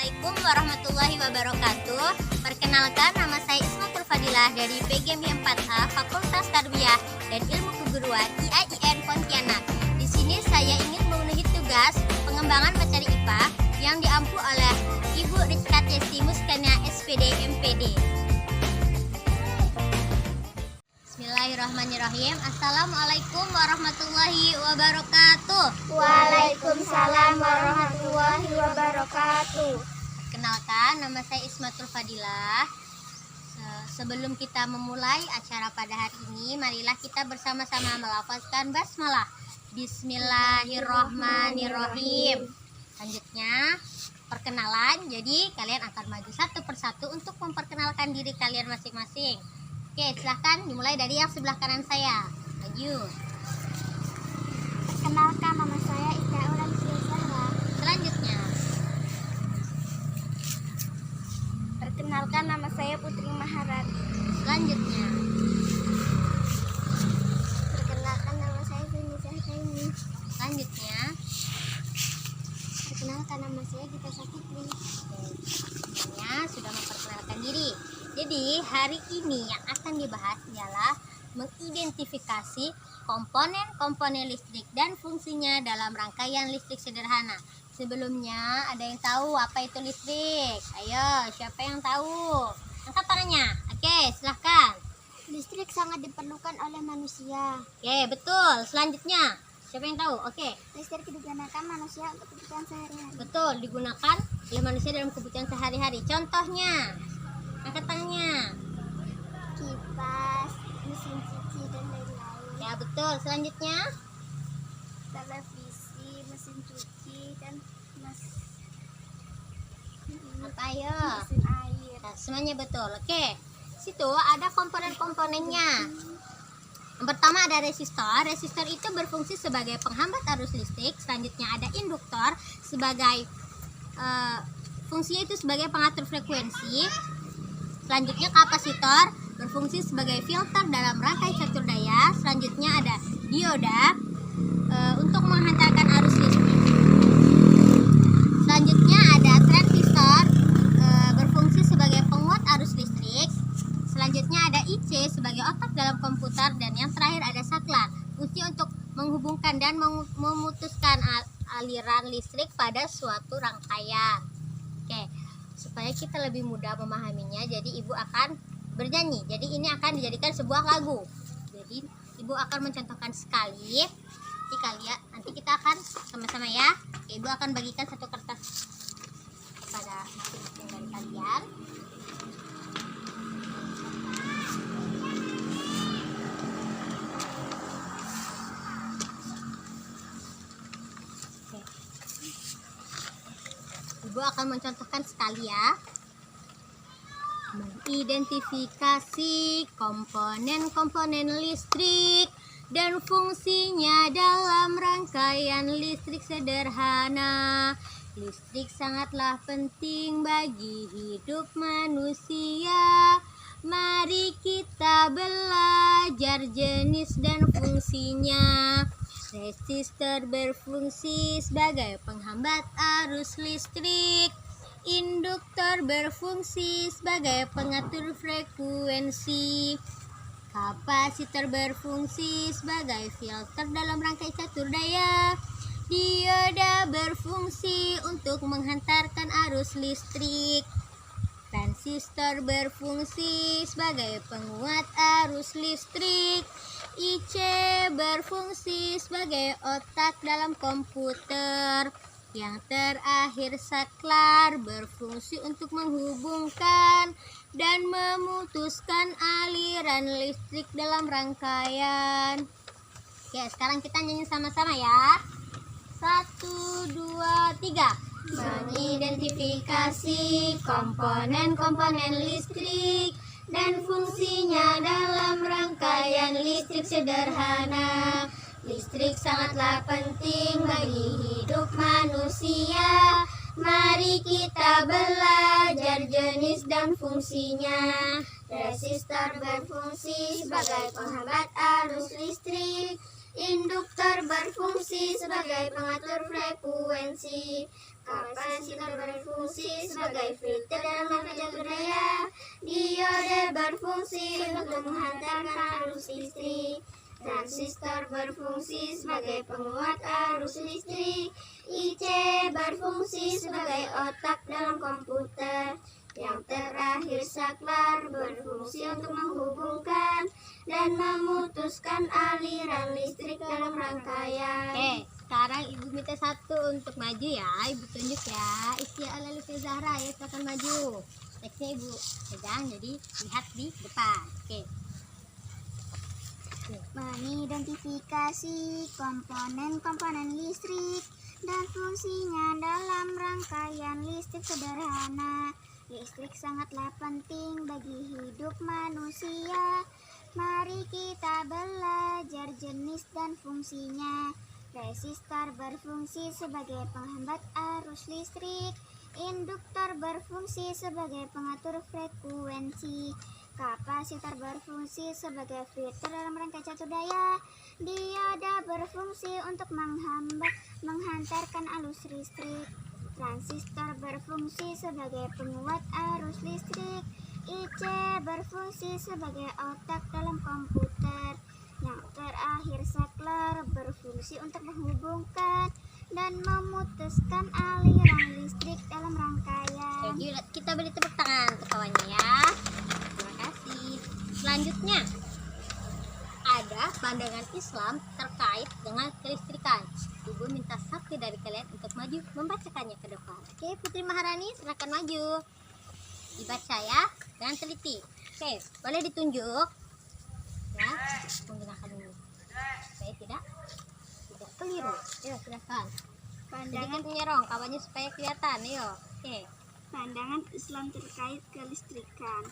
Assalamualaikum warahmatullahi wabarakatuh. Perkenalkan, nama saya Ismatul Fadilah dari PGMI 4A Fakultas Tarbiyah dan Ilmu Keguruan IAIN Pontianak. Di sini saya ingin memenuhi tugas pengembangan materi IPA yang diampu oleh Ibu Rizka Tiesti Muskana SPD MPD. Bismillahirrahmanirrahim. Assalamualaikum warahmatullahi wabarakatuh. Waalaikumsalam warahmatullahi wabarakatuh. Kenalkan, nama saya Ismatul Fadilah. Sebelum kita memulai acara pada hari ini, marilah kita bersama-sama melafazkan basmalah. Bismillahirrahmanirrahim. Selanjutnya, perkenalan. Jadi kalian akan maju satu persatu untuk memperkenalkan diri kalian masing-masing. Oke, silahkan dimulai dari yang sebelah kanan saya. Maju. Perkenalkan, nama saya Ika Aulansia Zahra. Selanjutnya, Perkenalkan, nama saya Putri Maharani. selanjutnya, Perkenalkan, nama saya Zuni Zahraini. selanjutnya. Perkenalkan, nama saya Gita Sakitri. Semuanya sudah memperkenalkan diri. Jadi hari ini yang akan dibahas ialah mengidentifikasi komponen-komponen listrik dan fungsinya dalam rangkaian listrik sederhana. Sebelumnya ada yang tahu apa itu listrik? Ayo, siapa yang tahu? Angkat tangannya. Oke, silahkan. Listrik sangat diperlukan oleh manusia. Oke, betul. Selanjutnya, siapa yang tahu? Oke, Listrik digunakan manusia untuk kebutuhan sehari-hari. betul. Digunakan oleh manusia dalam kebutuhan sehari-hari. Contohnya, angkat tangannya. Kipas, mesin cuci, dan lain-lain. Ya, betul. Selanjutnya, Televisi, mesin cuci, dan apa ayo? mesin air. Nah, semuanya betul. Oke. Situ ada komponen-komponennya. Yang pertama ada resistor. Resistor itu berfungsi sebagai penghambat arus listrik. Selanjutnya ada induktor sebagai fungsinya itu sebagai pengatur frekuensi. Selanjutnya kapasitor berfungsi sebagai filter dalam rangkai catur daya. Selanjutnya ada dioda untuk menghantarkan arus listrik. Selanjutnya ada transistor berfungsi sebagai penguat arus listrik. Selanjutnya ada IC sebagai otak dalam komputer, dan yang terakhir ada saklar, fungsi untuk menghubungkan dan memutuskan aliran listrik pada suatu rangkaian. Oke, supaya kita lebih mudah memahaminya, jadi ibu akan bernyanyi. Jadi ini akan dijadikan sebuah lagu. Jadi ibu akan mencontohkan sekali. Nanti kita akan sama-sama ya. Oke, ibu akan bagikan satu kertas kepada masing-masing dari kalian. Oke. Ibu akan mencontohkan sekali ya. Mengidentifikasi komponen-komponen listrik dan fungsinya dalam rangkaian listrik sederhana. Listrik sangatlah penting bagi hidup manusia. Mari kita belajar jenis dan fungsinya. Resistor berfungsi sebagai penghambat arus listrik. Induktor berfungsi sebagai pengatur frekuensi. Kapasitor berfungsi sebagai filter dalam rangkai catur daya. Dioda berfungsi untuk menghantarkan arus listrik. Transistor berfungsi sebagai penguat arus listrik. IC berfungsi sebagai otak dalam komputer. Yang terakhir saklar berfungsi untuk menghubungkan dan memutuskan aliran listrik dalam rangkaian. Oke, sekarang kita nyanyi sama-sama ya. 1, 2, 3. Mengidentifikasi komponen-komponen listrik dan fungsinya dalam rangkaian listrik sederhana. Listrik sangatlah penting bagi hidup manusia. Mari kita belajar jenis dan fungsinya. Resistor berfungsi sebagai penghambat arus listrik. Induktor berfungsi sebagai pengatur frekuensi. Kapasitor berfungsi sebagai filter dalam rangka jaga daya. Diode berfungsi untuk menghantarkan arus listrik. Transistor berfungsi sebagai penguat arus listrik. IC berfungsi sebagai otak dalam komputer. Yang terakhir saklar berfungsi untuk menghubungkan dan memutuskan aliran listrik dalam rangkaian. Oke, sekarang ibu minta satu untuk maju ya. Ibu tunjuk ya. Isya ala Lutfi Zahra ya, silakan maju. Teksnya ibu pegang, jadi lihat di depan. Oke. Mengidentifikasi komponen-komponen listrik dan fungsinya dalam rangkaian listrik sederhana. Listrik sangatlah penting bagi hidup manusia. Mari kita belajar jenis dan fungsinya. Resistor berfungsi sebagai penghambat arus listrik. Induktor berfungsi sebagai pengatur frekuensi. Kapasitor berfungsi sebagai filter dalam rangka catur daya. Dioda berfungsi untuk menghantarkan arus listrik. Transistor berfungsi sebagai penguat arus listrik. IC berfungsi sebagai otak dalam komputer. Yang terakhir saklar berfungsi untuk menghubungkan dan memutuskan aliran listrik dalam rangkaian. Oke, kita beri tepuk tangan untuk kawannya ya. Terima kasih. Selanjutnya ada pandangan Islam terkait dengan kelistrikan. Ibu minta satu dari kalian untuk maju membacakannya ke depan. Oke, Putri Maharani silakan maju. Dibaca ya, dengan teliti. Oke, boleh ditunjuk. Ya, menggunakan ini. Supaya tidak keliru. Ayo, silakan. Sedikit menyerong kawannya supaya kelihatan. Ayo. Oke. Pandangan Islam terkait kelistrikan.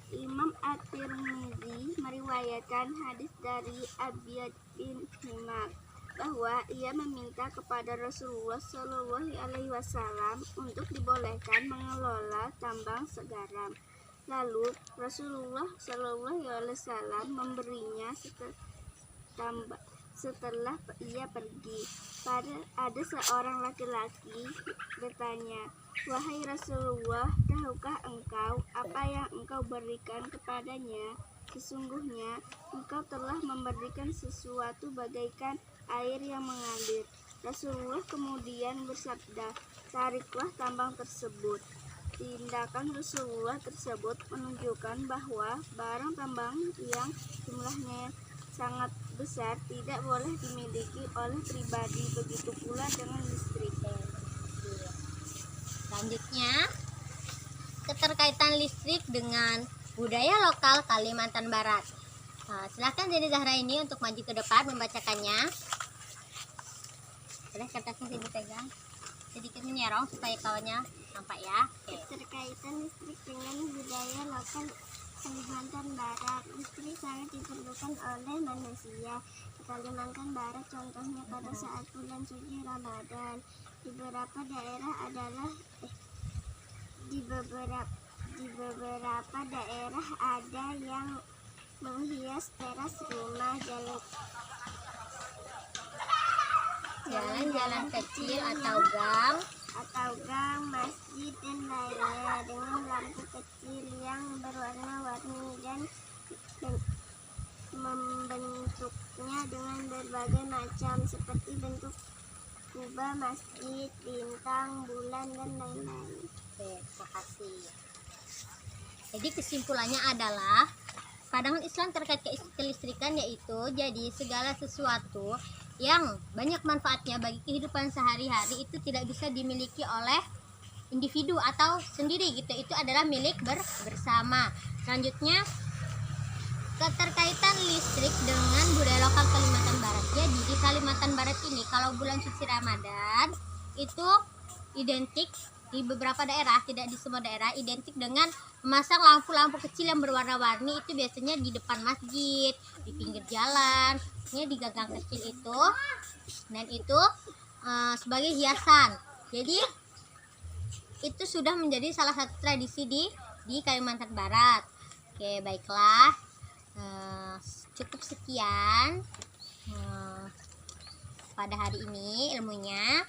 Imam At-Tirmidzi meriwayatkan hadis dari Abiyad bin Himar bahwa ia meminta kepada Rasulullah Shallallahu Alaihi Wasallam untuk dibolehkan mengelola tambang segaram. Lalu Rasulullah Shallallahu Alaihi Wasallam memberinya setelah ia pergi. Ada seorang laki-laki bertanya, "Wahai Rasulullah, tahukah engkau apa yang engkau berikan kepadanya? Sesungguhnya engkau telah memberikan sesuatu bagaikan air yang mengalir." Rasulullah kemudian bersabda, "Tariklah tambang tersebut." Tindakan Rasulullah tersebut menunjukkan bahwa barang tambang yang jumlahnya sangat besar tidak boleh dimiliki oleh pribadi, begitu pula dengan listrik. Selanjutnya, keterkaitan listrik dengan budaya lokal Kalimantan Barat. Silakan Deni Zahra ini untuk maju ke depan membacakannya. Boleh kertasnya dipegang, sedikit menyerong supaya kawannya nampak ya. Oke. Keterkaitan listrik dengan budaya lokal Kalimantan Barat. Listrik sangat diperlukan oleh manusia di Kalimantan Barat, contohnya pada saat bulan suci Ramadan. Di beberapa daerah ada yang menghias teras rumah, Jalan-jalan kecil atau gang, masjid dan lainnya dengan lampu kecil yang berwarna-warni dan membentuknya dengan berbagai macam seperti bentuk kubah, masjid, bintang, bulan dan lain-lain. Oke, terima kasih. Jadi kesimpulannya adalah pandangan Islam terkait kelistrikan yaitu jadi segala sesuatu yang banyak manfaatnya bagi kehidupan sehari-hari itu tidak bisa dimiliki oleh individu atau sendiri gitu. Itu adalah milik bersama. Selanjutnya, keterkaitan listrik dengan budaya lokal Kalimantan Barat. Jadi di Kalimantan Barat ini kalau bulan suci Ramadan itu identik di beberapa daerah, tidak di semua daerah, identik dengan memasang lampu-lampu kecil yang berwarna-warni. Itu biasanya di depan masjid, di pinggir jalan, di gang-gang kecil itu, dan itu sebagai hiasan. Jadi itu sudah menjadi salah satu tradisi di Kalimantan Barat. Oke, baiklah, cukup sekian pada hari ini ilmunya.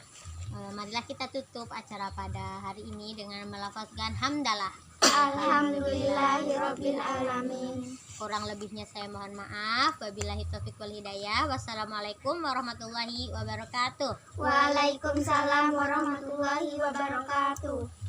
Marilah kita tutup acara pada hari ini dengan melafazkan hamdalah. Alhamdulillahirabbil alamin. Kurang lebihnya saya mohon maaf. Wabillahi taufiq wal hidayah. Wassalamualaikum warahmatullahi wabarakatuh. Waalaikumsalam warahmatullahi wabarakatuh.